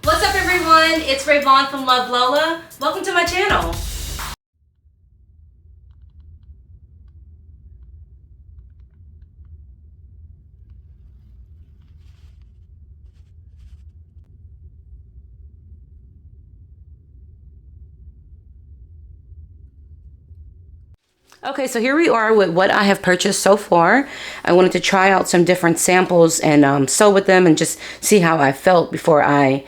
What's up everyone? It's Rayvon from Love Lola. Welcome to my channel. Okay, so here we are with what I have purchased so far. I wanted to try out some different samples and sew with them and just see how I felt before I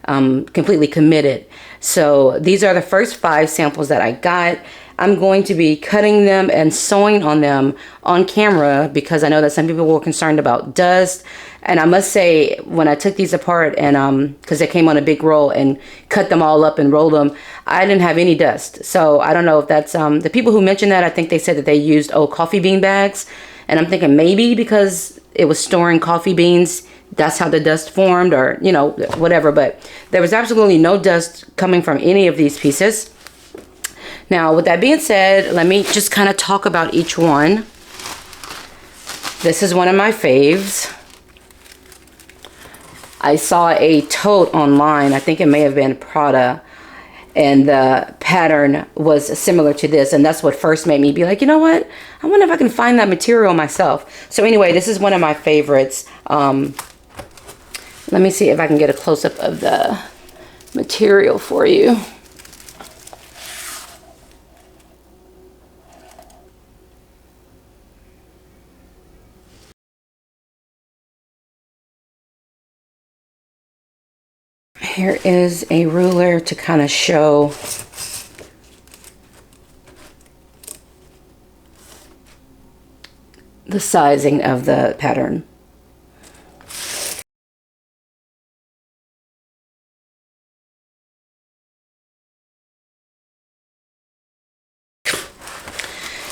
completely committed. So these are the first 5 samples that I got. I'm going to be cutting them and sewing on them on camera because I know that some people were concerned about dust. And I must say, when I took these apart and because they came on a big roll and cut them all up and rolled them, I didn't have any dust. So I don't know if that's the people who mentioned that. I think they said that they used old coffee bean bags, and I'm thinking maybe because it was storing coffee beans, that's how the dust formed, or you know, whatever. But there was absolutely no dust coming from any of these pieces. Now, with that being said, let me just kind of talk about each one. This is one of my faves. I saw a tote online, I think it may have been Prada, and the pattern was similar to this, and that's what first made me be like, you know what, I wonder if I can find that material myself. So anyway, this is one of my favorites. Let me see if I can get a close-up of the material for you. Here is a ruler to kind of show the sizing of the pattern.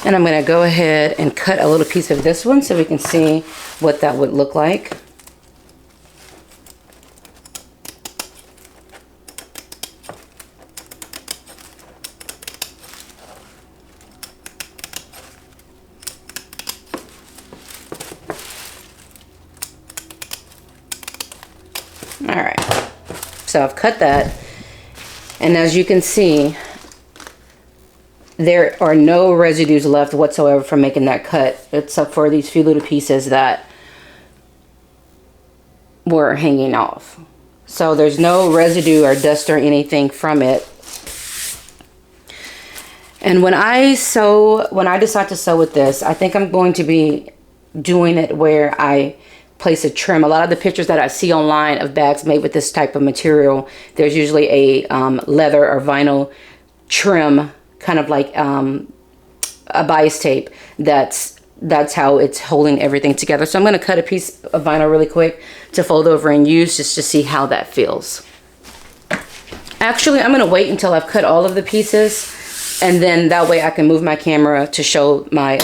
And I'm going to go ahead and cut a little piece of this one so we can see what that would look like. Alright, so I've cut that, and as you can see, there are no residues left whatsoever from making that cut, except for these few little pieces that were hanging off. So there's no residue or dust or anything from it. And when I decide to sew with this, I think I'm going to be doing it where I place a trim. A lot of the pictures that I see online of bags made with this type of material, there's usually a leather or vinyl trim, kind of like a bias tape. That's how it's holding everything together. So I'm going to cut a piece of vinyl really quick to fold over and use just to see how that feels. Actually, I'm going to wait until I've cut all of the pieces, and then that way I can move my camera to show my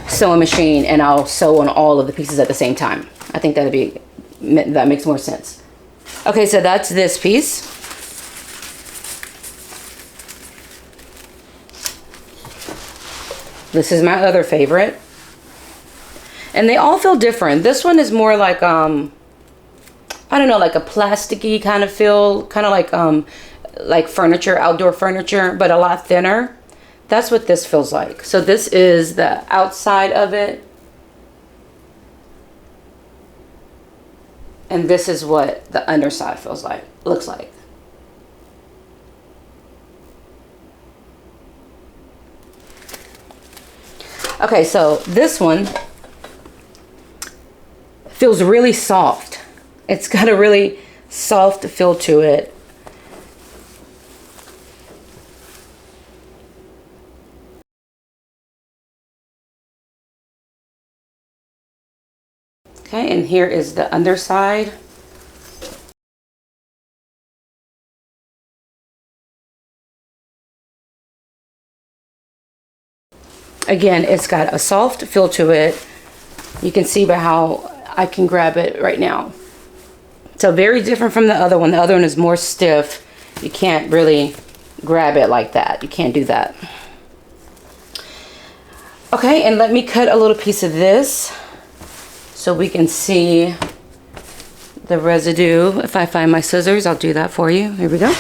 sewing machine, and I'll sew on all of the pieces at the same time. I think that makes more sense. Okay, so that's this piece. This is my other favorite, and they all feel different. This one is more like I don't know, like a plasticky kind of feel, kind of like furniture, outdoor furniture, but a lot thinner. That's what this feels like. So this is the outside of it, and this is what the underside looks like. Okay, so this one feels really soft. It's got a really soft feel to it. Okay, and here is the underside. Again, it's got a soft feel to it. You can see by how I can grab it right now. So very different from the other one. The other one is more stiff. You can't really grab it like that. You can't do that. Okay, and let me cut a little piece of this so we can see the residue. If I find my scissors, I'll do that for you. Here we go.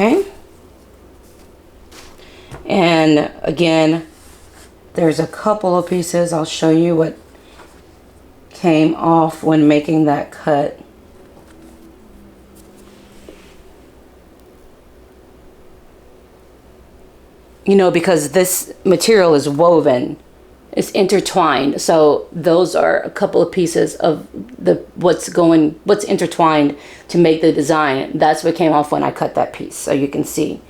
Okay, and again, there's a couple of pieces. I'll show you what came off when making that cut. You know, because this material is woven, it's intertwined, so those are a couple of pieces of what's intertwined to make the design. That's what came off when I cut that piece, so you can see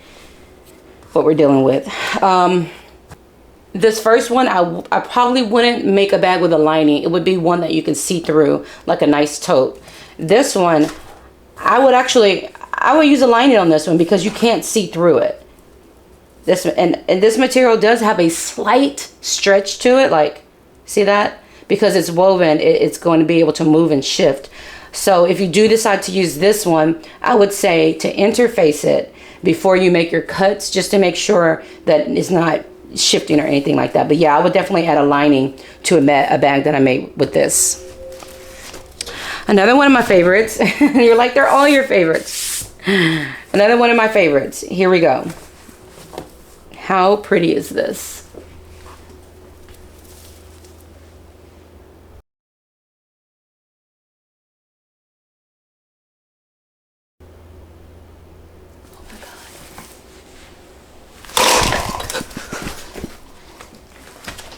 what we're dealing with. This first one, I probably wouldn't make a bag with a lining. It would be one that you can see through, like a nice tote. This one, I would use a lining on this one because you can't see through it. And this material does have a slight stretch to it, like, see that? Because it's woven, it's going to be able to move and shift. So if you do decide to use this one, I would say to interface it before you make your cuts, just to make sure that it's not shifting or anything like that. But yeah, I would definitely add a lining to a bag that I made with this. Another one of my favorites. You're like, they're all your favorites. Another one of my favorites. Here we go. How pretty is this? Oh my God.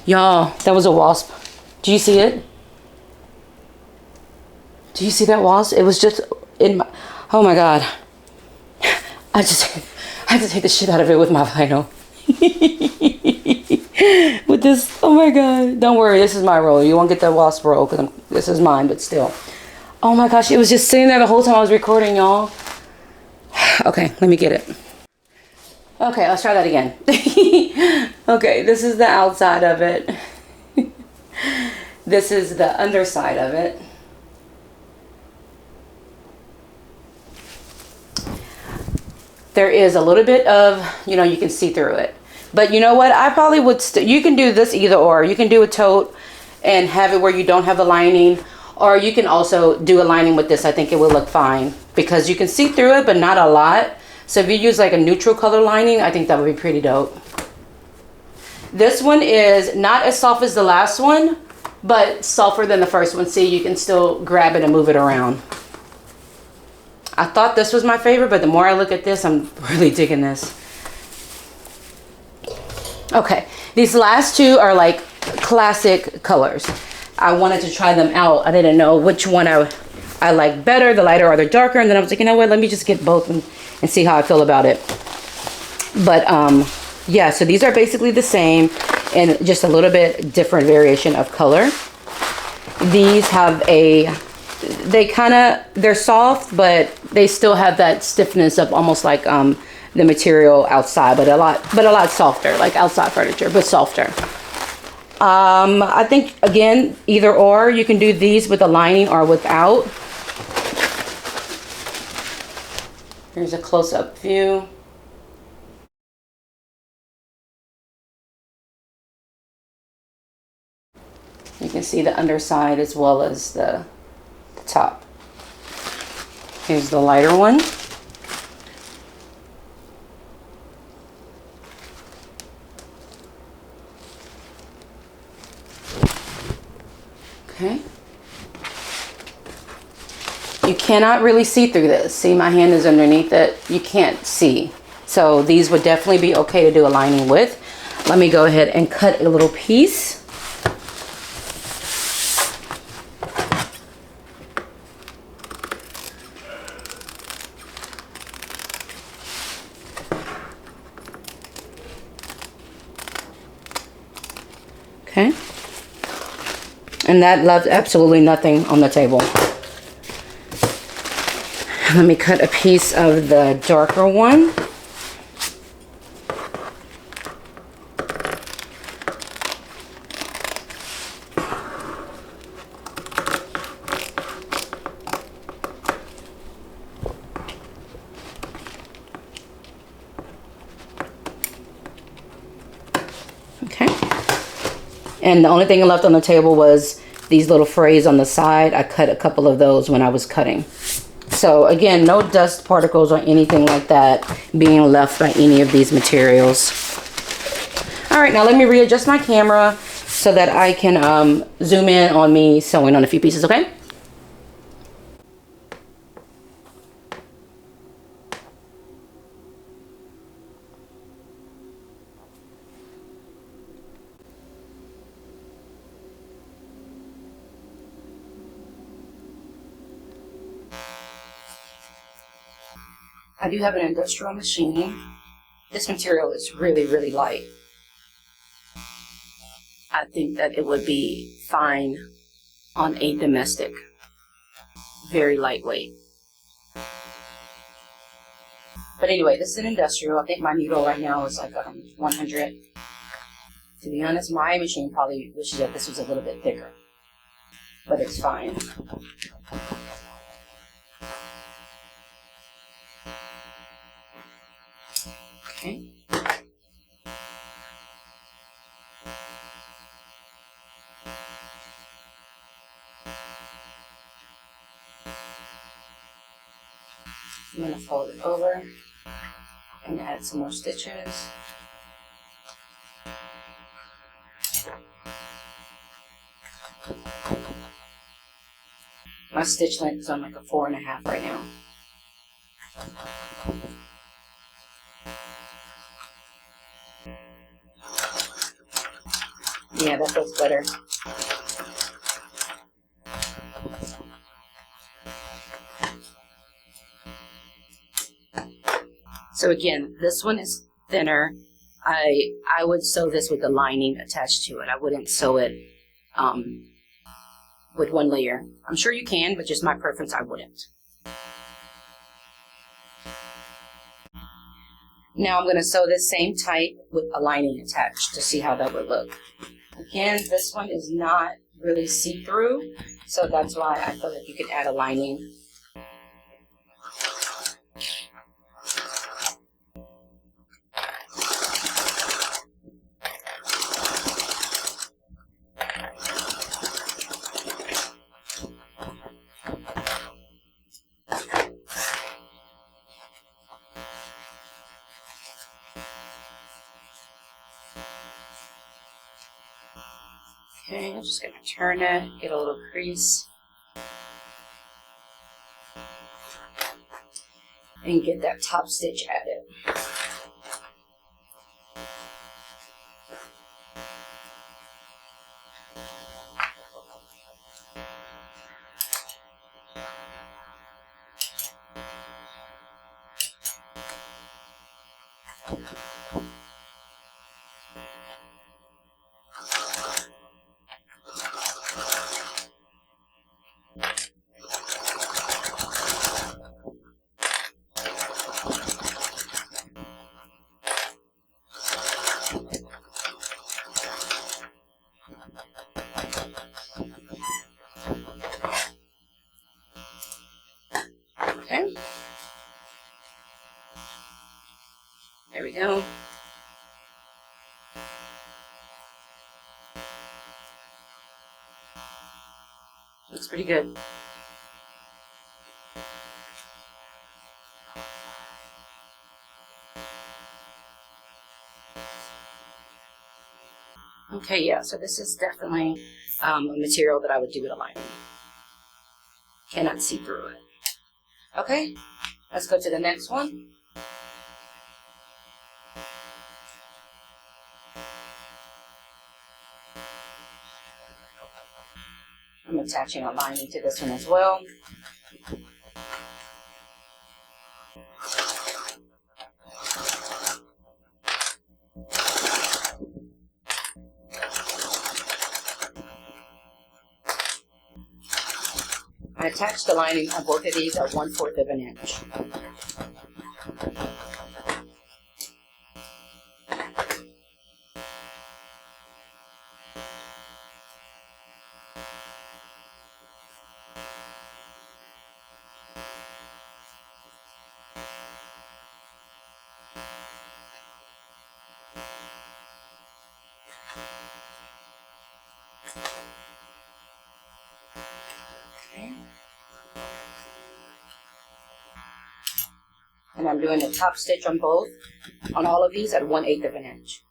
Y'all, that was a wasp. Do you see it? Do you see that wasp? It was just in my, oh my God. I had to take the shit out of it with my vinyl. With this, oh my God, don't worry, this is my roll. You won't get the wasp roll because this is mine, but still. Oh my gosh, it was just sitting there the whole time I was recording, y'all. Okay, let me get it. Okay, let's try that again. Okay, this is the outside of it. This is the underside of it. There is a little bit of, you know, you can see through it. But you know what? I probably would, you can do this either or. You can do a tote and have it where you don't have the lining. Or you can also do a lining with this. I think it will look fine. Because you can see through it, but not a lot. So if you use like a neutral color lining, I think that would be pretty dope. This one is not as soft as the last one, but softer than the first one. See, you can still grab it and move it around. I thought this was my favorite, but the more I look at this, I'm really digging this. Okay, these last two are like classic colors. I wanted to try them out. I didn't know which one I like better, the lighter or the darker. And then I was like, you know what, let me just get both and see how I feel about it. But yeah, so these are basically the same and just a little bit different variation of color. These have they're soft, but they still have that stiffness of almost like the material outside, but a lot softer, like outside furniture, but softer. I think again, either or, you can do these with a lining or without. Here's a close-up view. You can see the underside as well as the top. Here's the lighter one. Okay. You cannot really see through this. See, my hand is underneath it. You can't see. So these would definitely be okay to do a lining with. Let me go ahead and cut a little piece. And that left absolutely nothing on the table. Let me cut a piece of the darker one. Okay. And the only thing left on the table was these little frays on the side. I cut a couple of those when I was cutting. So again, no dust particles or anything like that being left by any of these materials. All right, now let me readjust my camera so that I can zoom in on me sewing on a few pieces, okay? I do have an industrial machine. This material is really, really light. I think that it would be fine on a domestic. Very lightweight. But anyway, this is an industrial. I think my needle right now is like 100. To be honest, my machine probably wishes that this was a little bit thicker. But it's fine. Okay. I'm going to fold it over and add some more stitches. My stitch length is on like a 4.5 right now. Yeah, that feels better. So again, this one is thinner. I would sew this with the lining attached to it. I wouldn't sew it with one layer. I'm sure you can, but just my preference, I wouldn't. Now I'm going to sew this same type with a lining attached to see how that would look. Again, this one is not really see-through, so that's why I feel like you could add a lining. Okay, I'm just going to turn it, get a little crease, and get that top stitch added. Okay. There we go. Looks pretty good. Okay, yeah, so this is definitely a material that I would do with a lining. Cannot see through it. Okay, let's go to the next one. I'm attaching a lining to this one as well. I attached the lining on both of these at 1/4 of an inch. And I'm doing a top stitch on both, on all of these at 1/8 of an inch.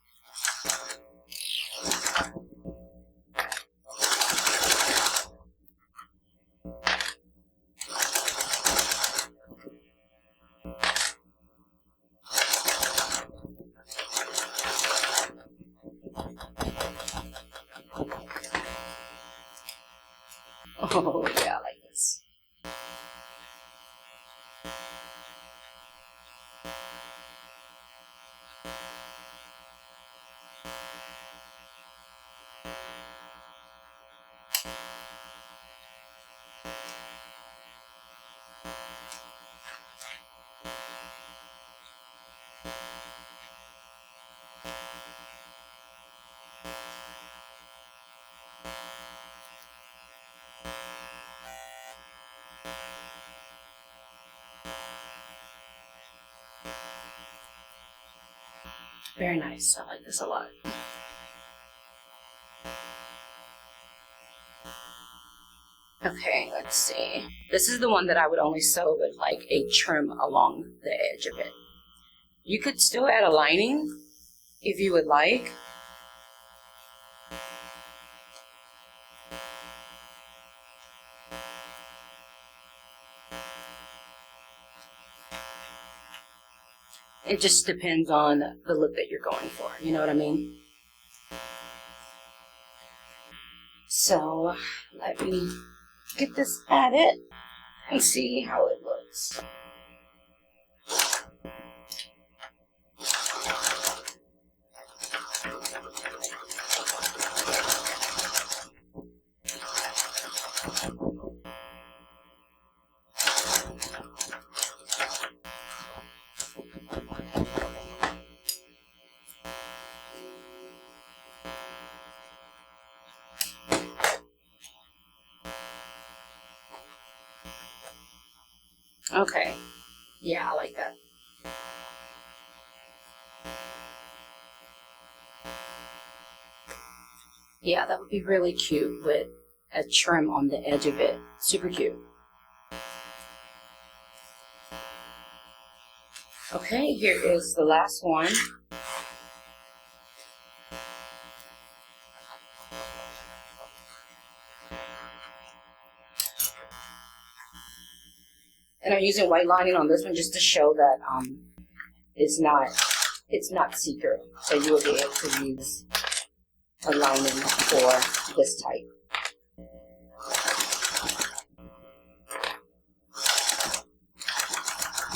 Oh yeah, I like this. Very nice. I like this a lot. Okay, let's see. This is the one that I would only sew with like a trim along the edge of it. You could still add a lining if you would like. It just depends on the look that you're going for, you know what I mean? So, let me get this added and see how it looks. Okay, yeah, I like that. Yeah, that would be really cute with a trim on the edge of it. Super cute. Okay, here is the last one. And I'm using white lining on this one just to show that it's not see-through. So you will be able to use a lining for this type.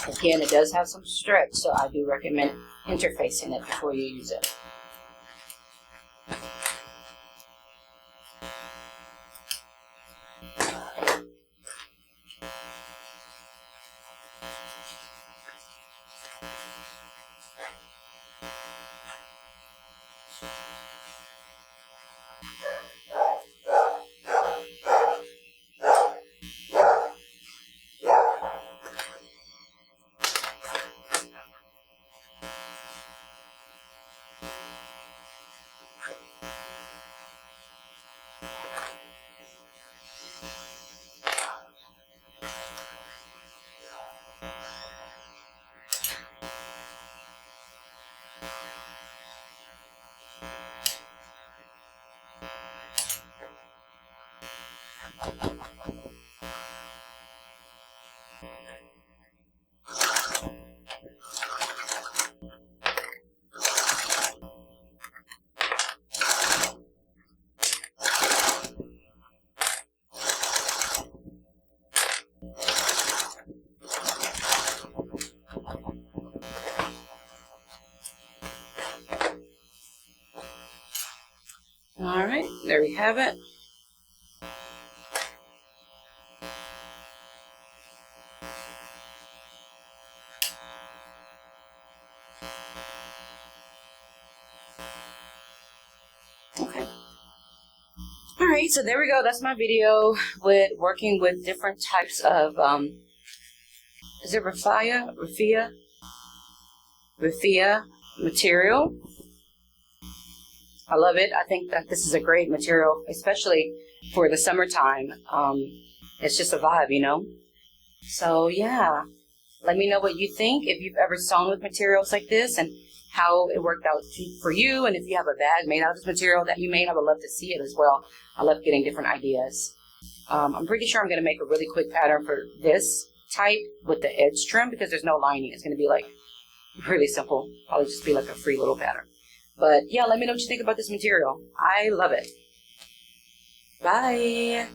Again, it does have some stretch, so I do recommend interfacing it before you use it. All right, there we have it. All right, so there we go. That's my video with working with different types of, is it Raffia material. I love it. I think that this is a great material, especially for the summertime. It's just a vibe, you know? So yeah, let me know what you think, if you've ever sewn with materials like this and how it worked out for you. And if you have a bag made out of this material that you made, I would love to see it as well. I love getting different ideas. I'm pretty sure I'm going to make a really quick pattern for this type with the edge trim because there's no lining. It's going to be like really simple. Probably just be like a free little pattern. But yeah, let me know what you think about this material. I love it. Bye.